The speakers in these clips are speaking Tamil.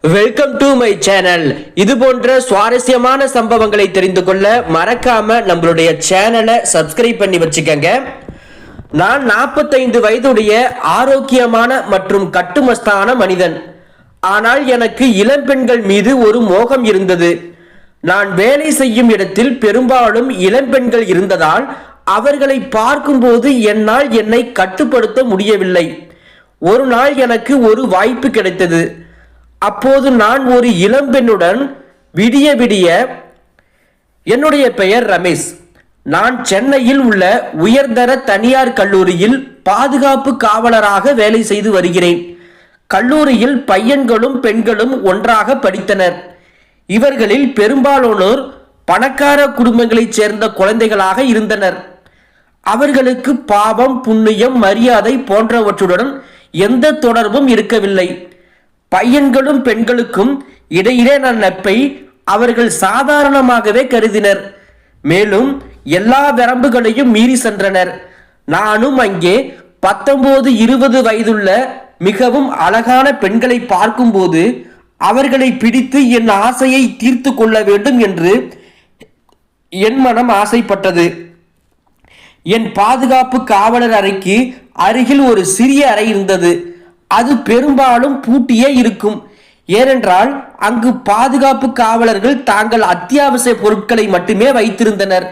Welcome to my channel. இது போன்ற சுவாரஸ்யமான சம்பவங்களை தெரிந்து கொள்ள மறக்காம நம்மளுடைய சேனலை சப்ஸ்கிரைப் பண்ணி வச்சுக்கங்க. நான் 45 வயதுடைய ஆரோக்கியமான மற்றும் கட்டுமஸ்தான மனிதன். ஆனால் எனக்கு இளம்பெண்கள் மீது ஒரு மோகம் இருந்தது. நான் வேலை செய்யும் இடத்தில் பெரும்பாலும் இளம்பெண்கள் இருந்ததால் அவர்களை பார்க்கும்போது என்னால் என்னை கட்டுப்படுத்த முடியவில்லை. ஒரு நாள் எனக்கு ஒரு வாய்ப்பு கிடைத்தது. அப்போது நான் ஒரு இளம்பெண்ணுடன் விடிய விடிய என்னுடைய பெயர் ரமேஷ். நான் சென்னையில் உள்ள உயர்தர தனியார் கல்லூரியில் பாதுகாப்பு காவலராக வேலை செய்து வருகிறேன். கல்லூரியில் பையன்களும் பெண்களும் ஒன்றாக படித்தனர். இவர்களில் பெரும்பாலானோர் பணக்கார குடும்பங்களைச் சேர்ந்த குழந்தைகளாக இருந்தனர். அவர்களுக்கு பாவம், புண்ணியம், மரியாதை போன்றவற்றுடன் எந்த தொடர்பும் இருக்கவில்லை. பையன்களும் பெண்களுக்கும் இடையிலே நான் நட்பை அவர்கள் சாதாரணமாகவே கருதினர். மேலும் எல்லா வரம்புகளையும் மீறி சென்றனர். நானும் அங்கே 19-20 வயதுள்ள மிகவும் அழகான பெண்களை பார்க்கும்போது அவர்களை பிடித்து என் ஆசையை தீர்த்து கொள்ள வேண்டும் என்று என் மனம் ஆசைப்பட்டது. என் பாதுகாப்பு காவலர் அறைக்கு அருகில் ஒரு சிறிய அறை இருந்தது. அது பெரும்பாலும் பூட்டியே இருக்கும். ஏனென்றால் அங்கு பாதுகாப்பு காவலர்கள் தாங்கள் அத்தியாவசிய பொருட்களை மட்டுமே வைத்திருந்தனர்.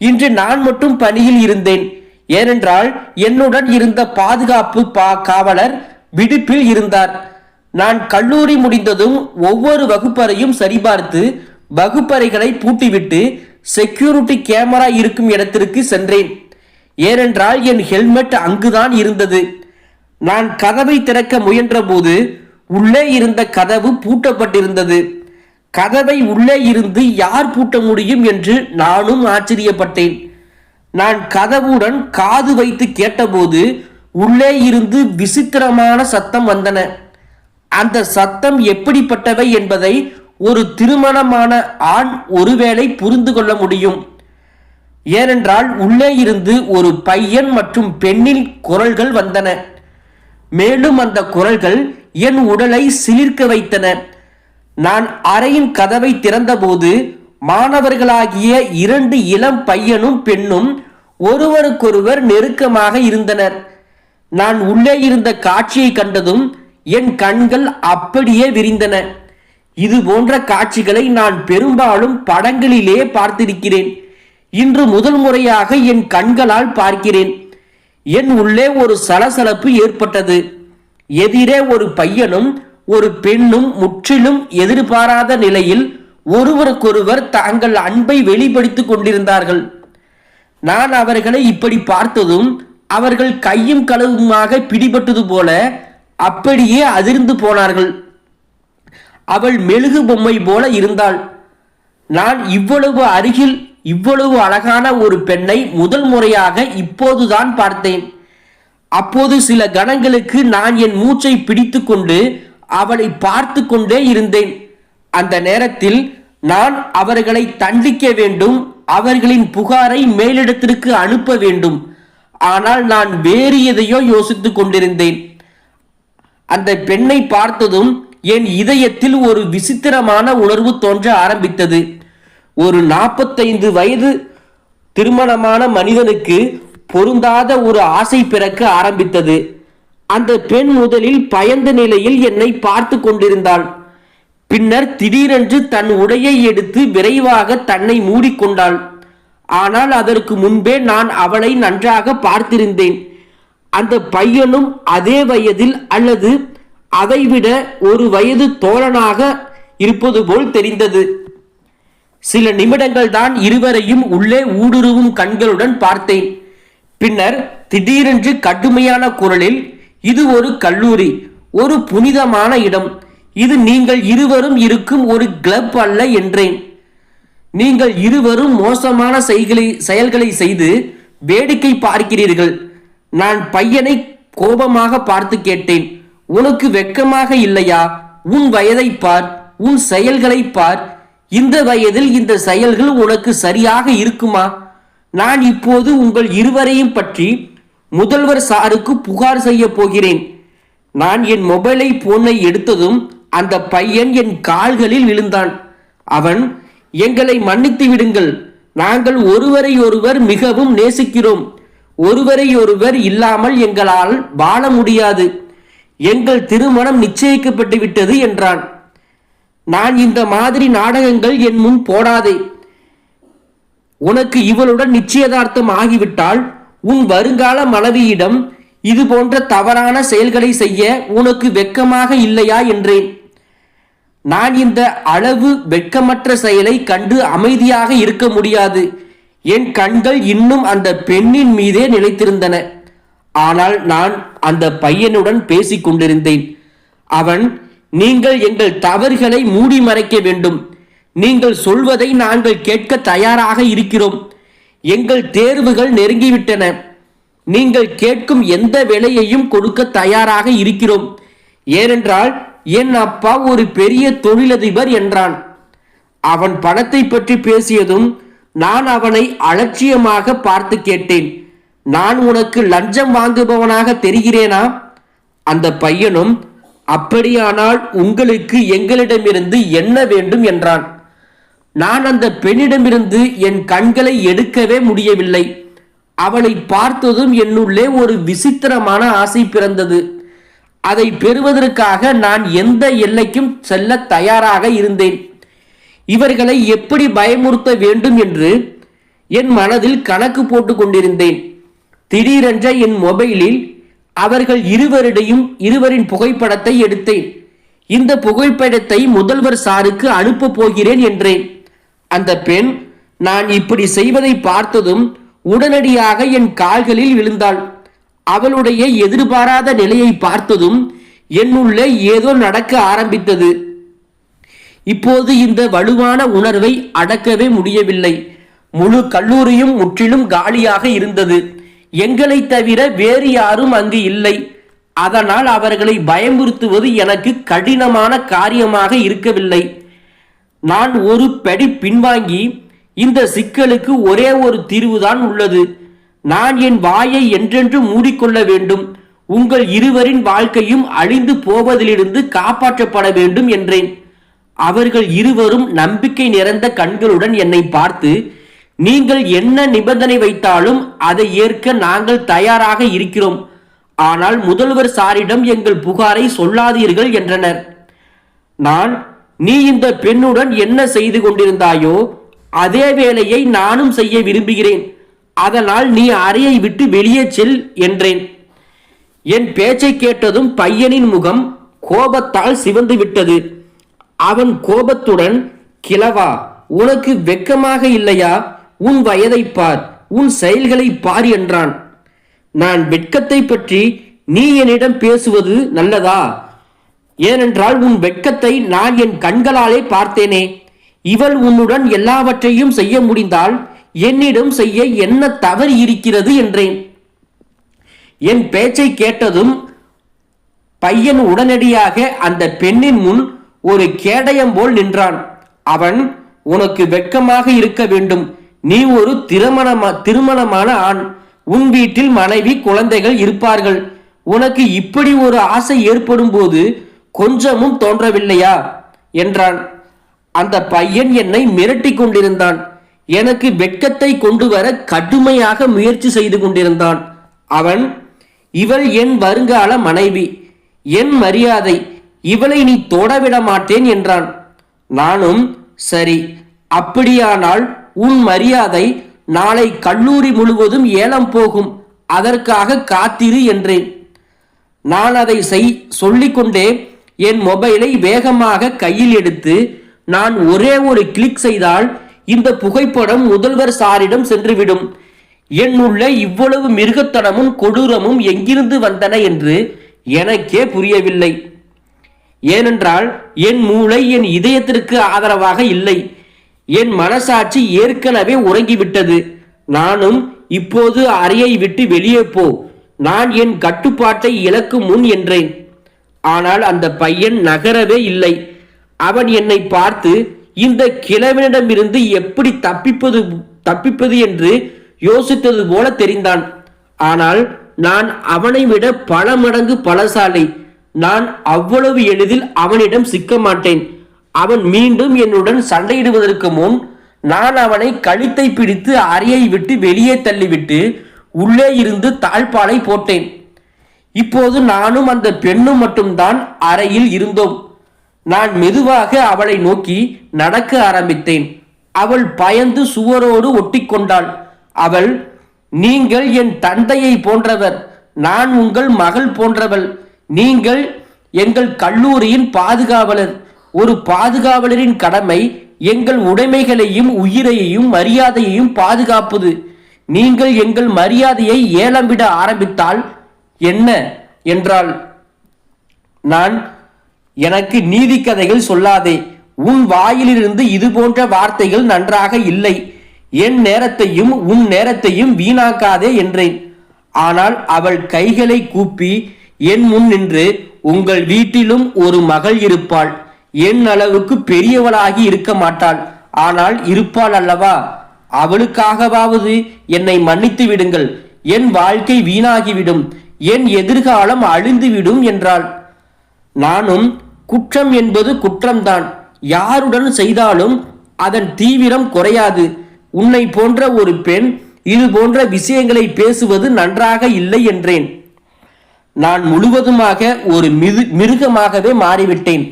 இன்று நான் மட்டும் பணியில் இருந்தேன். ஏனென்றால் என்னுடன் இருந்த பாதுகாப்பு காவலர் விடுப்பில் இருந்தார். நான் கல்லூரி முடிந்ததும் ஒவ்வொரு வகுப்பறையும் சரிபார்த்து வகுப்பறைகளை பூட்டிவிட்டு செக்யூரிட்டி கேமரா இருக்கும் இடத்திற்கு சென்றேன். ஏனென்றால் என் ஹெல்மெட் அங்குதான் இருந்தது. நான் கதவை திறக்க முயன்ற போது உள்ளே இருந்த கதவு பூட்டப்பட்டிருந்தது. கதவை உள்ளே இருந்து யார் பூட்ட முடியும் என்று நானும் ஆச்சரியப்பட்டேன். நான் கதவுடன் காது வைத்து கேட்டபோது உள்ளே இருந்து விசித்திரமான சத்தம் வந்தன. அந்த சத்தம் எப்படிப்பட்டவை என்பதை ஒரு திருமணமான ஆண் ஒருவேளை புரிந்து கொள்ள முடியும். ஏனென்றால் உள்ளே இருந்து ஒரு பையன் மற்றும் பெண்ணின் குரல்கள் வந்தன. மேலும் அந்த குரல்கள் என் உடலை சிலிர்க்க வைத்தன. நான் அறையின் கதவை திறந்தபோது மாணவர்களாகிய 2 இளம் பையனும் பெண்ணும் ஒருவருக்கொருவர் நெருக்கமாக இருந்தனர். நான் உள்ளே இருந்த காட்சியை கண்டதும் என் கண்கள் அப்படியே விரிந்தன. இது போன்ற காட்சிகளை நான் பெரும்பாலும் படங்களிலே பார்த்திருக்கிறேன். இன்று முதல் முறையாக என் கண்களால் பார்க்கிறேன். என் உள்ளே ஒரு சலசலப்பு ஏற்பட்டது. எதிரே ஒரு பையனும் ஒரு பெண்ணும் முற்றிலும் எதிர்பாராத நிலையில் ஒருவருக்கொருவர் தாங்கள் அன்பை வெளிப்படுத்திக் கொண்டிருந்தார்கள். நான் அவர்களை இப்படி பார்த்ததும் அவர்கள் கையும் களவுமாக பிடிபட்டது போல அப்படியே அதிர்ந்து போனார்கள். அவள் மெழுகு பொம்மை போல இருந்தாள். நான் இவ்வளவு அருகில் இவ்வளவு அழகான ஒரு பெண்ணை முதல் முறையாக இப்போதுதான் பார்த்தேன். அப்போது சில கணங்களுக்கு நான் என் மூச்சை பிடித்து கொண்டு அவளை பார்த்து கொண்டே இருந்தேன். அந்த நேரத்தில் நான் அவர்களை தண்டிக்க வேண்டும், அவர்களின் புகாரை மேலிடத்திற்கு அனுப்ப வேண்டும். ஆனால் நான் வேறு எதையோ யோசித்துக் கொண்டிருந்தேன். அந்த பெண்ணை பார்த்ததும் என் இதயத்தில் ஒரு விசித்திரமான உணர்வு தோன்ற ஆரம்பித்தது. ஒரு 45 வயது திருமணமான மனிதனுக்கு பொருந்தாத ஒரு ஆசை பிறக்க ஆரம்பித்தது. அந்த பெண் முதலில் பயந்த நிலையில் என்னை பார்த்து கொண்டிருந்தாள். பின்னர் திடீரென்று தன் உடையை எடுத்து விரைவாக தன்னை மூடிக்கொண்டாள். ஆனால் அதற்கு முன்பே நான் அவளை நன்றாக பார்த்திருந்தேன். அந்த பையனும் அதே வயதில் அல்லது அதைவிட ஒரு வயது தோழனாக இருப்பது போல் தெரிந்தது. சில நிமிடங்கள் தான் இருவரையும் உள்ளே ஊடுருவும் கண்களுடன் பார்த்தேன். பின்னர் திடீரென்று கடுமையான குரலில், இது ஒரு கல்லூரி, ஒரு புனிதமான இடம். இது நீங்கள் இருவரும் இருக்கும் ஒரு கிளப் அல்ல என்றேன். நீங்கள் இருவரும் மோசமான செயல்களை செய்து வேடிக்கை பார்க்கிறீர்கள். நான் பையனை கோபமாக பார்த்து கேட்டேன், உனக்கு வெட்கமாக இல்லையா? உன் வயதை பார், உன் செயல்களை பார். இந்த வயதில் இந்த செயல்கள் உனக்கு சரியாக இருக்குமா? நான் இப்போது உங்கள் இருவரையும் பற்றி முதல்வர் சாருக்கு புகார் செய்ய போகிறேன். நான் என் மொபைலை போனை எடுத்ததும் அந்த பையன் என் கால்களில் விழுந்தான். அவன், எங்களை மன்னித்து விடுங்கள், நாங்கள் ஒருவரை ஒருவர் மிகவும் நேசிக்கிறோம், ஒருவரை ஒருவர் இல்லாமல் எங்களால் வாழ முடியாது, எங்கள் திருமணம் நிச்சயிக்கப்பட்டு விட்டது என்றான். நான் இந்த மாதிரி நாடகங்கள் என் முன் போடாதே. உனக்கு இவளுடன் நிச்சயதார்த்தம் ஆகிவிட்டால் உன் வருங்கால மனைவியிடம் இது போன்ற தவறான செயல்களை செய்ய உனக்கு வெட்கமாக இல்லையா என்றேன். நான் இந்த அளவு வெட்கமற்ற செயலை கண்டு அமைதியாக இருக்க முடியாது. என் கண்கள் இன்னும் அந்த பெண்ணின் மீதே நிலைத்திருந்தன. ஆனால் நான் அந்த பையனுடன் பேசிக் கொண்டிருந்தேன். அவன், நீங்கள் எங்கள் தவறுகளை மூடி மறைக்க வேண்டும், நீங்கள் சொல்வதை நாங்கள் கேட்க தயாராக இருக்கிறோம், எங்கள் தேர்வுகள் நெருங்கிவிட்டன, நீங்கள் கேட்கும் எந்த விலையையும் கொடுக்க தயாராக இருக்கிறோம், ஏனென்றால் என் அப்பா ஒரு பெரிய தொழிலதிபர் என்றான். அவன் பணத்தை பற்றி பேசியதும் நான் அவனை அலட்சியமாக பார்த்து கேட்டேன், நான் உனக்கு லஞ்சம் வாங்குபவனாக தெரிகிறேனா? அந்த பையனும், அப்படியானால் உங்களுக்கு எங்களிடமிருந்து என்ன வேண்டும் என்றான். நான் அந்த பெண்ணிடமிருந்து என் கண்களை எடுக்கவே முடியவில்லை. அவளை பார்த்ததும் என்னுள்ளே ஒரு விசித்திரமான ஆசை பிறந்தது. அதை பெறுவதற்காக நான் எந்த எல்லைக்கும் செல்ல தயாராக இருந்தேன். இவர்களை எப்படி பயமுறுத்த வேண்டும் என்று என் மனதில் கணக்கு போட்டு கொண்டிருந்தேன். திடீரென்ற என் மொபைலில் அவர்கள் இருவரின் புகைப்படத்தை எடுத்தேன். இந்த புகைப்படத்தை முதல்வர் சாருக்கு அனுப்ப போகிறேன் என்றேன். அந்த பெண் நான் இப்படி செய்வதை பார்த்ததும் உடனடியாக என் கால்களில் விழுந்தாள். அவளுடைய எதிர்பாராத நிலையை பார்த்ததும் என்னுள்ளே ஏதோ நடக்க ஆரம்பித்தது. இப்போது இந்த வலுவான உணர்வை அடக்கவே முடியவில்லை. முழு கல்லூரியும் முற்றிலும் காலியாக இருந்தது. எங்களை தவிர வேறு யாரும் அங்கு இல்லை. அதனால் அவர்களை பயமுறுத்துவது எனக்கு கடினமான காரியமாக இருக்கவில்லை. நான் ஒரு படி பின்வாங்கி, இந்த சிக்கலுக்கு ஒரே ஒரு தீர்வுதான் உள்ளது, நான் என் வாயை என்றென்று மூடிக்கொள்ள வேண்டும், உங்கள் இருவரின் வாழ்க்கையும் அழிந்து போவதிலிருந்து காப்பாற்றப்பட வேண்டும் என்றேன். அவர்கள் இருவரும் நம்பிக்கை நிறைந்த கண்களுடன் என்னை பார்த்து, நீங்கள் என்ன நிபந்தனை வைத்தாலும் அதை ஏற்க நாங்கள் தயாராக இருக்கிறோம், ஆனால் முதல்வர் சாரிடம் எங்கள் புகாரை சொல்லாதீர்கள் என்றனர். நான், நீ இந்த பெண்ணுடன் என்ன செய்து கொண்டிருந்தாயோ அதே வேலையை நானும் செய்ய விரும்புகிறேன், அதனால் நீ அறையை விட்டு வெளியே செல் என்றேன். என் பேச்சை கேட்டதும் பையனின் முகம் கோபத்தால் சிவந்து விட்டது. அவன் கோபத்துடன், கிழவா, உனக்கு வெட்கமாக இல்லையா? உன் வயதை பார், உன் செயல்களை பார் என்றான். நான் வெட்கத்தை பற்றி நீ என்னிடம் பேசுவது நல்லதா? ஏனென்றால் உன் வெட்கத்தை நான் என் கண்களாலே பார்த்தேனே. இவள் உன்னுடன் எல்லாவற்றையும் செய்ய முடிந்தால் என்னிடம் செய்ய என்ன தவறு இருக்கிறது என்றேன். என் பேச்சை கேட்டதும் பையன் உடனடியாக அந்த பெண்ணின் முன் ஒரு கேடயம் போல் நின்றான். அவன், உனக்கு வெட்கமாக இருக்க வேண்டும், நீ ஒரு திருமணமான ஆண், உன் வீட்டில் மனைவி குழந்தைகள் இருப்பார்கள், உனக்கு இப்படி ஒரு ஆசை ஏற்படும் போது கொஞ்சமும் தோன்றவில்லையா என்றான். அந்த பையன் என்னை மிரட்டி கொண்டிருந்தான். எனக்கு வெட்கத்தை கொண்டு வர கடுமையாக முயற்சி செய்து கொண்டிருந்தான். அவன், இவள் என் வருங்கால மனைவி, என் மரியாதை, இவளை நீ தொடவிட மாட்டேன் என்றான். நானும், சரி, அப்படியானால் உன் மரியாதை நாளை கல்லூரி முழுவதும் ஏலம் போகும், அதற்காக காத்திரு என்றேன். நான் அதை சொல்லிக்கொண்டே என் மொபைலை வேகமாக கையில் எடுத்து, நான் ஒரே ஒரு கிளிக் செய்தால் இந்த புகைப்படம் முதல்வர் சாரிடம் சென்றுவிடும். என்னுள்ள இவ்வளவு மிருகத்தனமும் கொடூரமும் எங்கிருந்து வந்தன என்று எனக்கே புரியவில்லை. ஏனென்றால் என் மூளை என் இதயத்திற்கு ஆதரவாக இல்லை. என் மனசாட்சி ஏற்கனவே உறங்கிவிட்டது. நானும், இப்போது அறையை விட்டு வெளியே போ, நான் என் கட்டுப்பாட்டை இழக்கும் முன் என்றேன். ஆனால் அந்த பையன் நகரவே இல்லை. அவன் என்னை பார்த்து இந்த கிழவனிடமிருந்து எப்படி தப்பிப்பது என்று யோசித்தது போல தெரிந்தான். ஆனால் நான் அவனை விட பல மடங்கு பலசாலி. நான் அவ்வளவு எளிதில் அவனிடம் சிக்க மாட்டேன். அவன் மீண்டும் என்னுடன் சண்டையிடுவதற்கு முன் நான் அவனை கழுத்தை பிடித்து அறையை விட்டு வெளியே தள்ளிவிட்டு உள்ளே இருந்து தாழ்பாலை போட்டேன். இப்போது நானும் அந்த பெண்ணும் மட்டும்தான் அறையில் இருந்தோம். நான் மெதுவாக அவளை நோக்கி நடக்க ஆரம்பித்தேன். அவள் பயந்து சுவரோடு ஒட்டிக்கொண்டாள். அவள், நீங்கள் என் தந்தையை போன்றவர், நான் உங்கள் மகள் போன்றவள், நீங்கள் எங்கள் கல்லூரியின் பாதுகாவலர். ஒரு பாதுகாவலரின் கடமை எங்கள் உடைமைகளையும் உயிரையும் மரியாதையையும் பாதுகாப்பது. நீங்கள் எங்கள் மரியாதையை ஏலம் விட ஆரம்பித்தால் என்ன என்றாள். நான், எனக்கு நீதி கதைகள் சொல்லாதே, உன் வாயிலிருந்து இது போன்ற வார்த்தைகள் நன்றாக இல்லை, என் நேரத்தையும் உன் நேரத்தையும் வீணாக்காதே என்றேன். ஆனால் அவள் கைகளை கூப்பி என் முன் நின்று, உங்கள் வீட்டிலும் ஒரு மகள் இருப்பாள், என் அளவுக்கு பெரியவளாகி இருக்க மாட்டாள், ஆனால் இருப்பாள் அல்லவா, அவளுக்காகவாவது என்னை மன்னித்து விடுங்கள், என் வாழ்க்கை வீணாகிவிடும், என் எதிர்காலம் அழிந்துவிடும் என்றாள். நானும், குற்றம் என்பது குற்றம்தான், யாருடன் செய்தாலும் அதன் தீவிரம் குறையாது. உன்னை போன்ற ஒரு பெண் இது போன்ற விஷயங்களை பேசுவது நன்றாக இல்லை என்றேன். நான் முழுவதுமாக ஒரு மிருகமாகவே மாறிவிட்டேன்.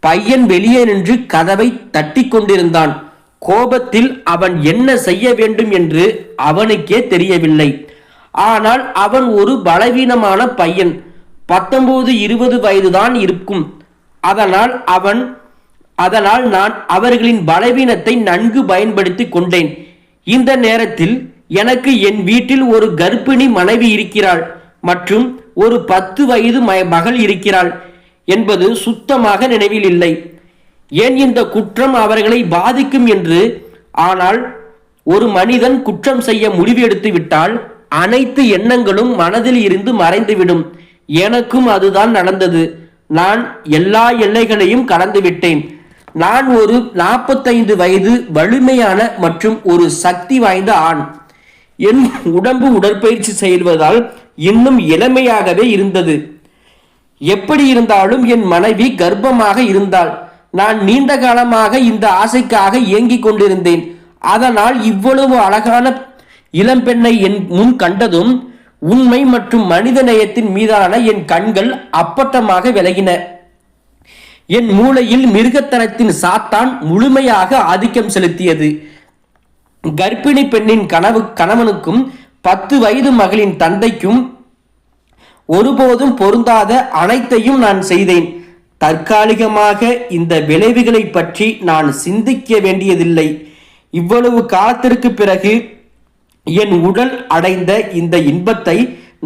பையன் வெளியே நின்று கதவை தட்டி கொண்டிருந்தான். கோபத்தில் அவன் என்ன செய்ய வேண்டும் என்று அவனுக்கே தெரியவில்லை. ஆனால் அவன் ஒரு பலவீனமான பையன், 19-20 வயதுதான் இருக்கும். அதனால் நான் அவர்களின் பலவீனத்தை நன்கு பயன்படுத்தி கொண்டேன். இந்த நேரத்தில் எனக்கு என் வீட்டில் ஒரு கர்ப்பிணி மனைவி இருக்கிறாள் மற்றும் ஒரு 10 வயது மகள் இருக்கிறாள் என்பது சுத்தமாக நினைவில் இல்லை. ஏன் இந்த குற்றம் அவர்களை பாதிக்கும் என்று. ஆனால் ஒரு மனிதன் குற்றம் செய்ய முடிவு எடுத்து விட்டால் அனைத்து எண்ணங்களும் மனதில் இருந்து மறைந்துவிடும். எனக்கும் அதுதான் நடந்தது. நான் எல்லா எல்லைகளையும் கடந்து விட்டேன். நான் ஒரு 45 வயது வலிமையான மற்றும் ஒரு சக்தி வாய்ந்த ஆண். என் உடம்பு உடற்பயிற்சி செய்வதால் இன்னும் இளமையாகவே இருந்தது. எப்படி இருந்தாலும் என் மனைவி கர்ப்பமாக இருந்தாள். நான் நீண்ட காலமாக இந்த ஆசைக்காக ஏங்கிக் கொண்டிருந்தேன். அதனால் இவ்வளவு அழகான இளம்பெண்ணை என் முன் கண்டதும் உண்மை மற்றும் மனித நேயத்தின் மீதான என் கண்கள் அப்பட்டமாக விலகின. என் மூளையில் மிருகத்தனத்தின் சாத்தான் முழுமையாக ஆதிக்கம் செலுத்தியது. கர்ப்பிணி பெண்ணின் கணவனுக்கும் 10 வயது மகளின் தந்தைக்கும் ஒருபோதும் பொருந்தாத அனைத்தையும் நான் செய்தேன். தற்காலிகமாக இந்த விளைவுகளை பற்றி நான் சிந்திக்க வேண்டியதில்லை. இவ்வளவு காலத்திற்கு பிறகு என் உடல் அடைந்த இந்த இன்பத்தை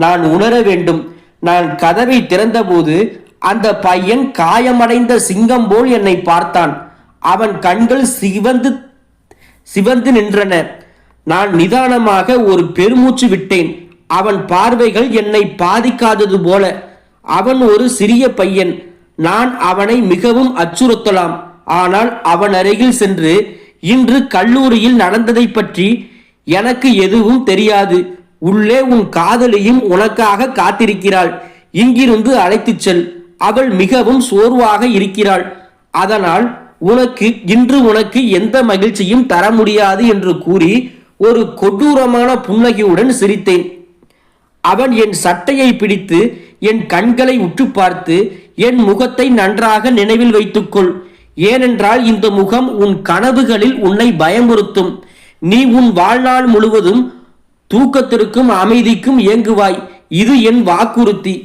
நான் உணர வேண்டும். நான் கதவை திறந்தபோது அந்த பையன் காயமடைந்த சிங்கம் போல் என்னை பார்த்தான். அவன் கண்கள் சிவந்து நின்றன. நான் நிதானமாக ஒரு பெருமூச்சு விட்டேன். அவன் பார்வைகள் என்னை பாதிக்காதது போல. அவன் ஒரு சிறிய பையன். நான் அவனை மிகவும் அச்சுறுத்தலாம். ஆனால் அவன் அருகில் சென்று, இன்று கல்லூரியில் நடந்ததை பற்றி எனக்கு எதுவும் தெரியாது. உள்ளே உன் காதலியும் உனக்காக காத்திருக்கிறாள். இங்கிருந்து அழைத்துச் செல். அவள் மிகவும் சோர்வாக இருக்கிறாள். அதனால் இன்று உனக்கு எந்த மகிழ்ச்சியும் தர முடியாது என்று கூறி ஒரு கொடூரமான புன்னகையுடன் சிரித்தேன். அவன் என் சட்டையை பிடித்து என் கண்களை உற்று பார்த்து, என் முகத்தை நன்றாக நினைவில் வைத்துக்கொள், ஏனென்றால் இந்த முகம் உன் கனவுகளில் உன்னை பயமுறுத்தும். நீ உன் வாழ்நாள் முழுவதும் தூக்கத்திற்கும் அமைதிக்கும் ஏங்குவாய். இது என் வாக்குறுதி.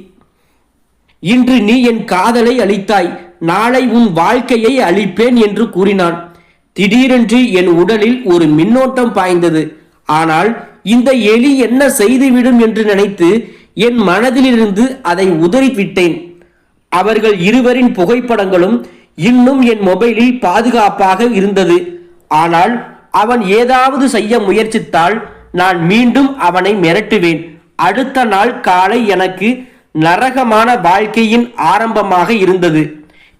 இன்று நீ என் காதலை அளித்தாய், நாளை உன் வாழ்க்கையை அளிப்பேன் என்று கூறினான். திடீரென்று என் உடலில் ஒரு மின்னோட்டம் பாய்ந்தது. ஆனால் இந்த எலி என்ன செய்துவிடும் என்று நினைத்து என் மனதிலிருந்து அதை உதறிவிட்டேன். அவர்கள் இருவரின் புகைப்படங்களும் இன்னும் என் மொபைலில் பாதுகாப்பாக இருந்தது. ஆனால் அவன் ஏதாவது செய்ய முயற்சித்தால் நான் மீண்டும் அவனை மிரட்டுவேன். அடுத்த நாள் காலை எனக்கு நரகமான வாழ்க்கையின் ஆரம்பமாக இருந்தது.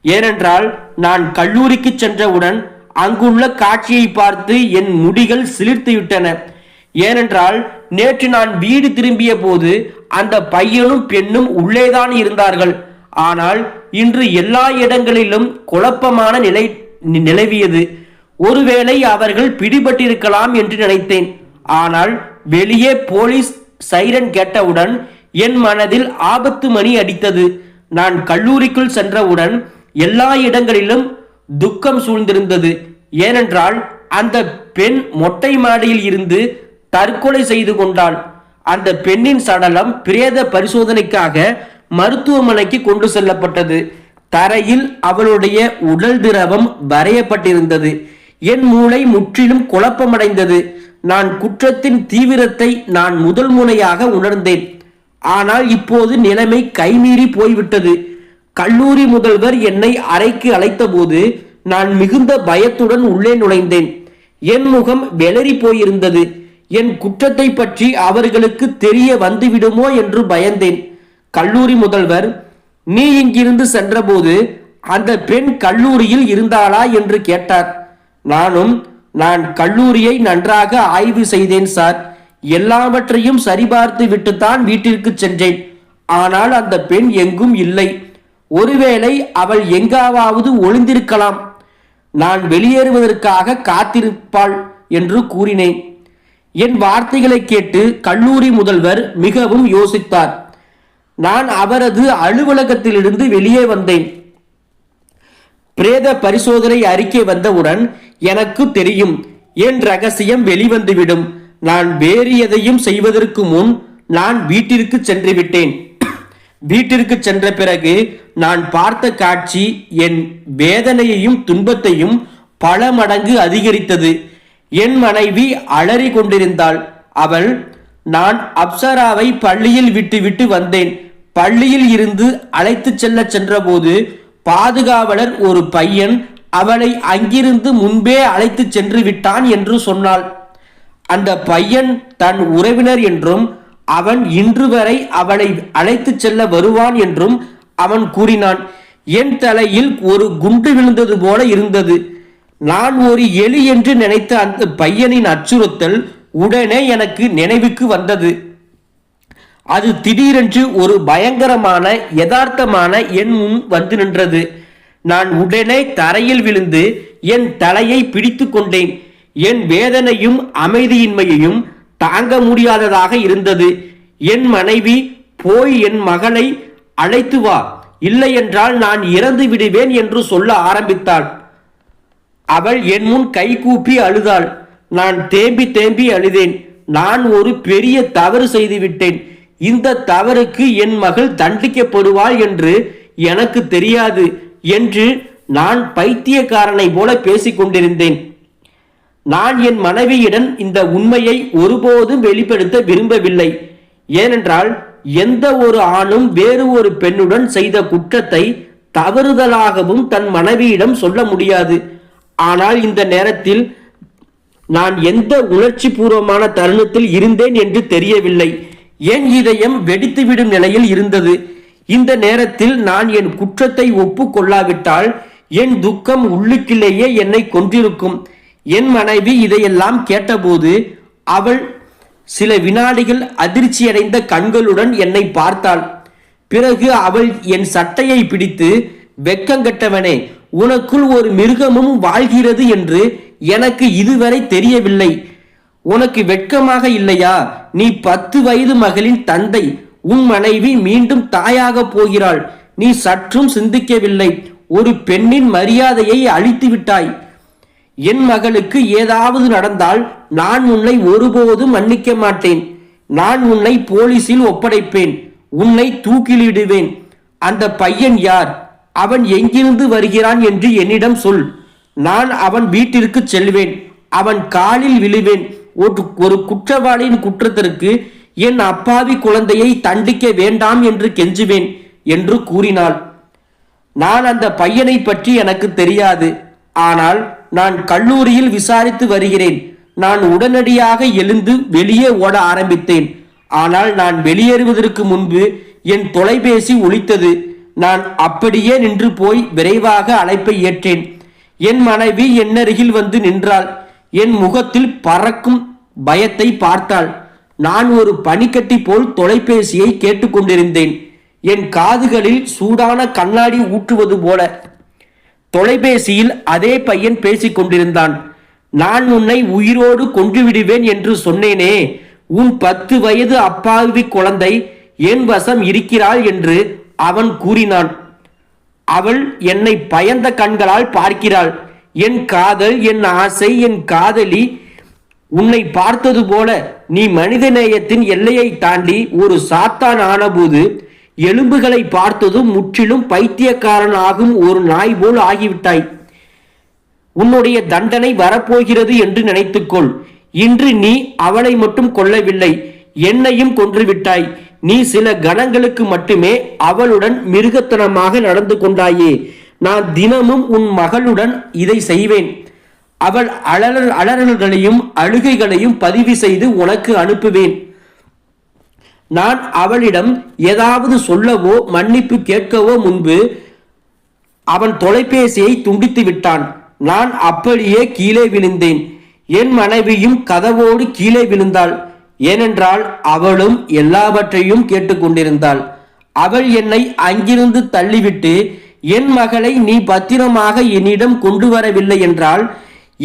ஏனென்றால் நான் கல்லூரிக்கு சென்றவுடன் அங்குள்ள காட்சியை பார்த்து என் முடிகள் சிலிர்த்து விட்டன. ஏனென்றால் நேற்று நான் வீடு திரும்பிய போது அந்த பையனும் பெண்ணும் உள்ளேதான் இருந்தார்கள். ஆனால் இன்று எல்லா இடங்களிலும் குழப்பமான நிலை நிலவியது. ஒருவேளை அவர்கள் பிடிபட்டிருக்கலாம் என்று நினைத்தேன். ஆனால் வெளியே போலீஸ் சைரன் கேட்டவுடன் என் மனதில் ஆபத்து மணி அடித்தது. நான் கல்லூரிக்குள் சென்றவுடன் எல்லா இடங்களிலும் துக்கம் சூழ்ந்திருந்தது. ஏனென்றால் அந்த பெண் மொட்டை மாடியில் இருந்து தற்கொலை செய்து கொண்டாள். அந்த பெண்ணின் சடலம் பிரேத பரிசோதனைக்காக மருத்துவமனைக்கு கொண்டு செல்லப்பட்டது. தரையில் அவளுடைய உடல் திரவம் வரையப்பட்டிருந்தது. என் மூளை முற்றிலும் குழப்பமடைந்தது. நான் குற்றத்தின் தீவிரத்தை நான் முதல் முறையாக உணர்ந்தேன். ஆனால் இப்போது நிலைமை கைமீறி போய்விட்டது. கல்லூரி முதல்வர் என்னை அறைக்கு அழைத்தபோது நான் மிகுந்த பயத்துடன் உள்ளே நுழைந்தேன். என் முகம் வெளறி போயிருந்தது. என் குற்றத்தை பற்றி அவர்களுக்கு தெரிய வந்துவிடுமோ என்று பயந்தேன். கல்லூரி முதல்வர், நீ இங்கிருந்து சென்றபோது அந்த பெண் கல்லூரியில் இருந்தாளா என்று கேட்டார். நான் கல்லூரியை நன்றாக ஆய்வு செய்தேன் சார். எல்லாவற்றையும் சரிபார்த்து விட்டுத்தான் வீட்டிற்கு சென்றேன். ஆனால் அந்த பெண் எங்கும் இல்லை. ஒருவேளை அவள் எங்காவது ஒளிந்திருக்கலாம். நான் வெளியேறுவதற்காக காத்திருப்பாள் என்று கூறினேன். என் வார்த்தைகளை கேட்டு கல்லூரி முதல்வர் மிகவும் யோசித்தார். நான் அவரது அலுவலகத்திலிருந்து வெளியே வந்தேன். பிரேத பரிசோதனை அறிக்கை வந்தவுடன் எனக்கு தெரியும், என் ரகசியம் வெளிவந்துவிடும். நான் வேறு எதையும் செய்வதற்கு முன் நான் வீட்டிற்கு சென்று விட்டேன். வீட்டிற்கு சென்ற பிறகு நான் பார்த்த காட்சி என் வேதனையையும் துன்பத்தையும் பல மடங்கு அதிகரித்தது. என் மனைவி அலறி கொண்டிருந்தாள். அவள், நான் அப்சராவை பள்ளியில் விட்டு வந்தேன். பள்ளியில் இருந்து அழைத்து சென்றபோது பாதுகாவலர் ஒரு பையன் அவளை அங்கிருந்து முன்பே அழைத்து சென்று விட்டான் என்று சொன்னாள். அந்த பையன் தன் உறவினர் என்றும் அவன் இன்று வரை அவளை அழைத்து செல்ல வருவான் என்றும் அவன் கூறினான். என் தலையில் ஒரு குண்டு விழுந்தது போல இருந்தது. நான் ஒரு எலி என்று நினைத்த அந்த பையனின் அச்சுறுத்தல் உடனே எனக்கு நினைவுக்கு வந்தது. அது திடீரென்று ஒரு பயங்கரமான யதார்த்தமான என் முன் வந்து நின்றது. நான் உடனே தரையில் விழுந்து என் தலையை பிடித்து கொண்டேன். என் வேதனையும் அமைதியின்மையையும் தாங்க முடியாததாக இருந்தது. என் மனைவி, போய் என் மகளை அழைத்து வா, இல்லை என்றால் நான் இறந்து விடுவேன் என்று சொல்ல ஆரம்பித்தாள். அவள் என் முன் கைகூப்பி அழுதாள். நான் தேம்பி அழுதேன். நான் ஒரு பெரிய தவறு செய்துவிட்டேன். இந்த தவறுக்கு என் மகள் தண்டிக்கப்படுவாள் என்று எனக்கு தெரியாது என்று நான் பைத்தியக்காரனை போல பேசிக் கொண்டிருந்தேன். நான் என் மனைவியிடம் இந்த உண்மையை ஒருபோதும் வெளிப்படுத்த விரும்பவில்லை. ஏனென்றால் எந்த ஒரு ஆணும் வேறு ஒரு பெண்ணுடன் செய்த குற்றத்தை தவறுதலாகவும் தன் மனைவியிடம் சொல்ல முடியாது. ஆனால் இந்த நேரத்தில் நான் எந்த உணர்ச்சி பூர்வமான தருணத்தில் இருந்தேன் என்று தெரியவில்லை. என் இதயம் வெடித்துவிடும் நிலையில் இருந்தது. இந்த நேரத்தில் நான் என் குற்றத்தை ஒப்புக்கொள்ளாவிட்டால் என் துக்கம் உள்ளுக்குள்ளேயே என்னை கொன்றிருக்கும். என் மனைவி இதையெல்லாம் கேட்டபோது அவள் சில வினாடிகள் அதிர்ச்சியடைந்த கண்களுடன் என்னை பார்த்தாள். பிறகு அவள் என் சட்டையை பிடித்து, வெக்கங்கெட்டவனே, உனக்குள் ஒரு மிருகமும் வாழ்கிறது என்று எனக்கு இதுவரை தெரியவில்லை. உனக்கு வெட்கமாக இல்லையா? நீ 10 வயது மகளின் தந்தை. உன் மனைவி மீண்டும் தாயாக போகிறாள். நீ சற்றும் சிந்திக்கவில்லை. ஒரு பெண்ணின் மரியாதையை அழித்து விட்டாய். என் மகளுக்கு ஏதாவது நடந்தால் நான் உன்னை ஒருபோதும் மன்னிக்க மாட்டேன். நான் உன்னை போலீசில் ஒப்படைப்பேன். உன்னை தூக்கிலிடுவேன். அந்த பையன் யார்? அவன் எங்கிருந்து வருகிறான் என்று என்னிடம் சொல். நான் அவன் வீட்டிற்கு செல்வேன். அவன் காலில் விழுவேன். ஒரு குற்றவாளியின் குற்றத்திற்கு என் அப்பாவி குழந்தையை தண்டிக்க வேண்டாம் என்று கெஞ்சுவேன் என்று கூறினாள். நான் அந்த பையனை பற்றி எனக்கு தெரியாது. ஆனால் நான் கல்லூரியில் விசாரித்து வருகிறேன். நான் உடனடியாக எழுந்து வெளியே ஓட ஆரம்பித்தேன். ஆனால் நான் வெளியேறுவதற்கு முன்பு என் தொலைபேசி ஒலித்தது. நான் அப்படியே நின்று போய் விரைவாக அழைப்பை ஏற்றேன். என் மனைவி என்னருகில் வந்து நின்றாள். என் முகத்தில் பறக்கும் பயத்தை பார்த்தாள். நான் ஒரு பனிக்கட்டி போல் தொலைபேசியை கேட்டுக்கொண்டிருந்தேன். என் காதுகளில் சூடான கண்ணாடி ஊற்றுவது போல. தொலைபேசியில் அதே பையன் பேசிக் கொண்டிருந்தான். நான் உன்னை உயிரோடு கொன்றுவிடுவேன் என்று சொன்னேனே, உன் 10 வயது அப்பாவி குழந்தை என் வசம் இருக்கிறாள் என்று அவன் கூறினான். அவள் என்னை பயந்த கண்களால் பார்க்கிறாள். என் காதல், என் ஆசை, என் காதலி, உன்னை பார்த்தது போல நீ மனிதநேயத்தின் எல்லையை தாண்டி ஒரு சாத்தான் ஆனபோது எலும்புகளை பார்த்ததும் முற்றிலும் பைத்தியக்காரன் ஆகும் ஒரு நாய் போல் ஆகிவிட்டாய். உன்னுடைய தண்டனை வரப்போகிறது என்று நினைத்துக்கொள். இன்று நீ அவளை மட்டும் கொல்லவில்லை, என்னையும் கொன்றுவிட்டாய். நீ சில கணங்களுக்கு மட்டுமே அவளுடன் மிருகத்தனமாக நடந்து கொண்டாயே. நான் தினமும் உன் மகளுடன் இதை செய்வேன். அவள் அலறல்களையும் அழுகைகளையும் பதிவு செய்து உனக்கு அனுப்புவேன். நான் அவளிடம் ஏதாவது சொல்லவோ மன்னிப்பு கேட்கவோ முன்பு அவன் தொலைபேசியை துண்டித்து விட்டான். நான் அப்படியே கீழே விழுந்தேன். என் மனைவியும் கதவோடு கீழே விழுந்தாள். ஏனென்றால் அவளும் எல்லாவற்றையும் கேட்டுக்கொண்டிருந்தாள். அவள் என்னை அங்கிருந்து தள்ளிவிட்டு, என் மகளை நீ பத்திரமாக என்னிடம் கொண்டு வரவில்லை என்றால்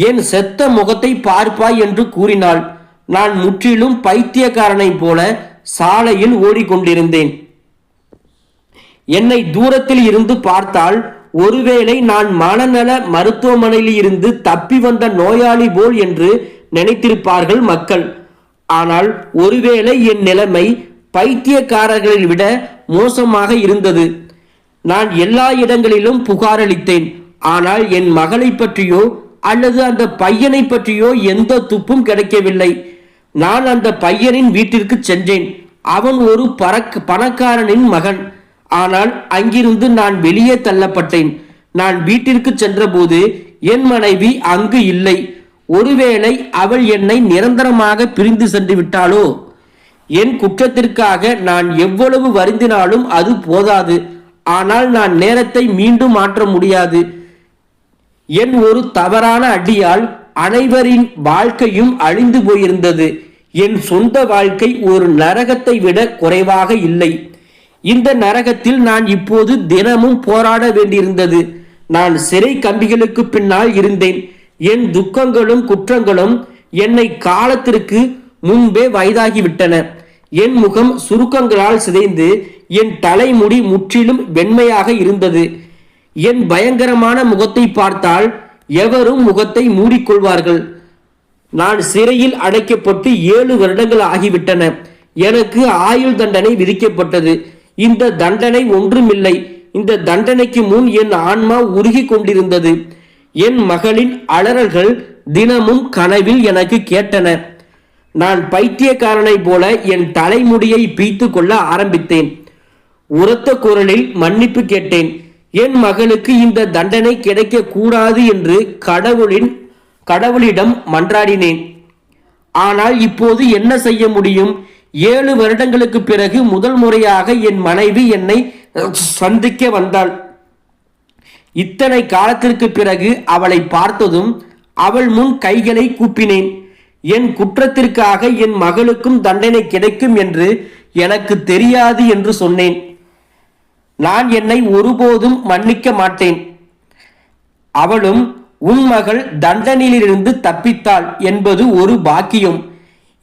என் செத்த முகத்தை பார்ப்பாய் என்று கூறினாள். நான் முற்றிலும் பைத்தியக்காரனை போல சாலையில் ஓடிக்கொண்டிருந்தேன். என்னை தூரத்தில் இருந்து பார்த்தால் ஒருவேளை நான் மனநல மருத்துவமனையில் இருந்து தப்பி வந்த நோயாளி போல் என்று நினைத்திருப்பார்கள் மக்கள். ஆனால் ஒருவேளை என் நிலைமை பைத்தியக்காரர்களை விட மோசமாக இருந்தது. நான் எல்லா இடங்களிலும் புகாரளித்தேன். ஆனால் என் மகளை பற்றியோ அல்லது அந்த பையனை பற்றியோ எந்த துப்பும் கிடைக்கவில்லை. நான் அந்த பையனின் வீட்டிற்கு சென்றேன். அவன் ஒரு பணக்காரனின் மகன். ஆனால் அங்கிருந்து நான் வெளியே தள்ளப்பட்டேன். நான் வீட்டிற்கு சென்றபோது என் மனைவி அங்கு இல்லை. ஒருவேளை அவள் என்னை நிரந்தரமாக பிரிந்து சென்று விட்டாளோ? என் குற்றத்திற்காக நான் எவ்வளவு வருந்தினாலும் அது போதாது. ஆனால் நான் நேரத்தை மீண்டும் மாற்ற முடியாது. என் ஒரு தவறான அடியால் அனைவரின் வாழ்க்கையும் அழிந்து போயிருந்தது. என் சொந்த வாழ்க்கை ஒரு நரகத்தை விட குறைவாக இல்லை. இந்த நரகத்தில் நான் இப்போது தினமும் போராட வேண்டியிருந்தது. நான் சிறை கம்பிகளுக்கு பின்னால் இருந்தேன். என் துக்கங்களும் குற்றங்களும் என்னை காலத்திற்கு முன்பே வயதாகிவிட்டன. என் முகம் சுருக்கங்களால் சிதைந்து என் தலைமுடி முற்றிலும் வெண்மையாக இருந்தது. என் பயங்கரமான முகத்தை பார்த்தால் எவரும் முகத்தை மூடிக்கொள்வார்கள். நான் சிறையில் அடைக்கப்பட்டு 7 வருடங்கள் ஆகிவிட்டன. எனக்கு ஆயுள் தண்டனை விதிக்கப்பட்டது. இந்த தண்டனை ஒன்றுமில்லை. இந்த தண்டனைக்கு முன் என் ஆன்மா உருகி கொண்டிருந்தது. என் மகளின் அலறல்கள் தினமும் கனவில் எனக்கு கேட்டன. நான் பைத்தியக்காரனை போல என் தலைமுடியை பீத்து கொள்ள ஆரம்பித்தேன். உரத்த குரலில் மன்னிப்பு கேட்டேன். என் மகளுக்கு இந்த தண்டனை கிடைக்க கூடாது என்று கடவுளிடம் மன்றாடினேன். ஆனால் இப்போது என்ன செய்ய முடியும்? 7 வருடங்களுக்கு பிறகு முதல் முறையாக என் மனைவி என்னை சந்திக்க வந்தாள். இத்தனை காலத்திற்கு பிறகு அவளை பார்த்ததும் அவள் முன் கைகளை கூப்பினேன். என் குற்றத்திற்காக என் மகளுக்கும் தண்டனை கிடைக்கும் என்று எனக்கு தெரியாது என்று சொன்னேன். நான் என்னை ஒருபோதும் மன்னிக்க மாட்டேன். அவளும் உன் மகள் தண்டனையிலிருந்து தப்பித்தாள் என்பது ஒரு பாக்கியம்.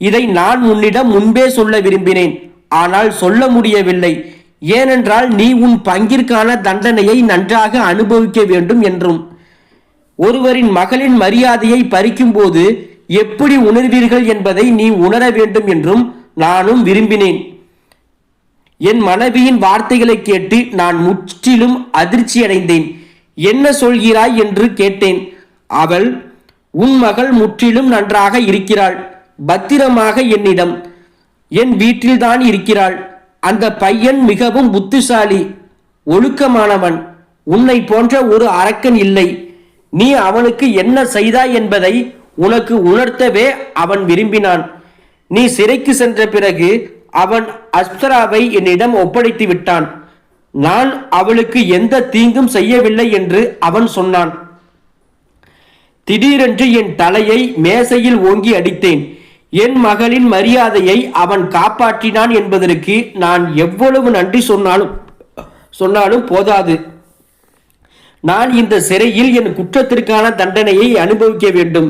இதை நான் உன்னிடம் முன்பே சொல்ல விரும்பினேன். ஆனால் சொல்ல முடியவில்லை. ஏனென்றால் நீ உன் பங்கிற்கான தண்டனையை நன்றாக அனுபவிக்க வேண்டும் என்றும், ஒருவரின் மகளின் மரியாதையை பறிக்கும் போது எப்படி உணர்வீர்கள் என்பதை நீ உணர வேண்டும் என்றும் நானும் விரும்பினேன். என் மனைவியின் வார்த்தைகளை கேட்டு நான் முற்றிலும் அதிர்ச்சி அடைந்தேன். என்ன சொல்கிறாய் என்று கேட்டேன். அவள், உன் மகள் முற்றிலும் நன்றாக இருக்கிறாள். பத்திரமாக என்னிடம் என் வீட்டில்தான் இருக்கிறாள். அந்த பையன் மிகவும் புத்திசாலி, ஒழுக்கமானவன். உன்னை போன்ற ஒரு அரக்கன் இல்லை. நீ அவனுக்கு என்ன செய்தாய் என்பதை உனக்கு உணர்த்தவே அவன் விரும்பினான். நீ சிறைக்கு சென்ற பிறகு அவன் அப்சராவை என்னிடம் ஒப்படைத்து விட்டான். நான் அவளுக்கு எந்த தீங்கும் செய்யவில்லை என்று அவன் சொன்னான். திடீரென்று என் தலையை மேசையில் ஓங்கி அடித்தேன். என் மகளின் மரியாதையை அவன் காப்பாற்றினான் என்பதற்கு நான் எவ்வளவு நன்றி சொன்னாலும் சொன்னாலும் போதாது. நான் இந்த சிறையில் என் குற்றத்திற்கான தண்டனையை அனுபவிக்க வேண்டும்.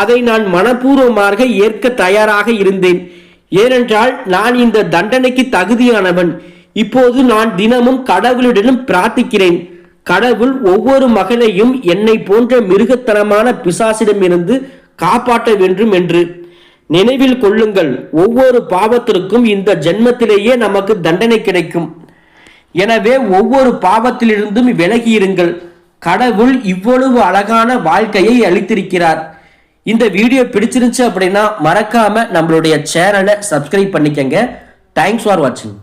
அதை நான் மனப்பூர்வமாக ஏற்க தயாராக இருந்தேன். ஏனென்றால் நான் இந்த தண்டனைக்கு தகுதியானவன். இப்போது நான் தினமும் கடவுளிடம் பிரார்த்திக்கிறேன். கடவுள் ஒவ்வொரு மகனையும் என்னை போன்ற மிருகத்தனமான பிசாசிடமிருந்து காப்பாற்ற வேண்டும் என்று. நினைவில் கொள்ளுங்கள், ஒவ்வொரு பாவத்திற்கும் இந்த ஜென்மத்திலேயே நமக்கு தண்டனை கிடைக்கும். எனவே ஒவ்வொரு பாவத்திலிருந்தும் விலகியிருங்கள். கடவுள் இவ்வளவு அழகான வாழ்க்கையை அளித்திருக்கிறார். இந்த வீடியோ பிடிச்சிருந்துச்சு அப்படின்னா மறக்காம நம்மளுடைய சேனலை சப்ஸ்கிரைப் பண்ணிக்கங்க. தேங்க்ஸ் ஃபார் வாட்சிங்.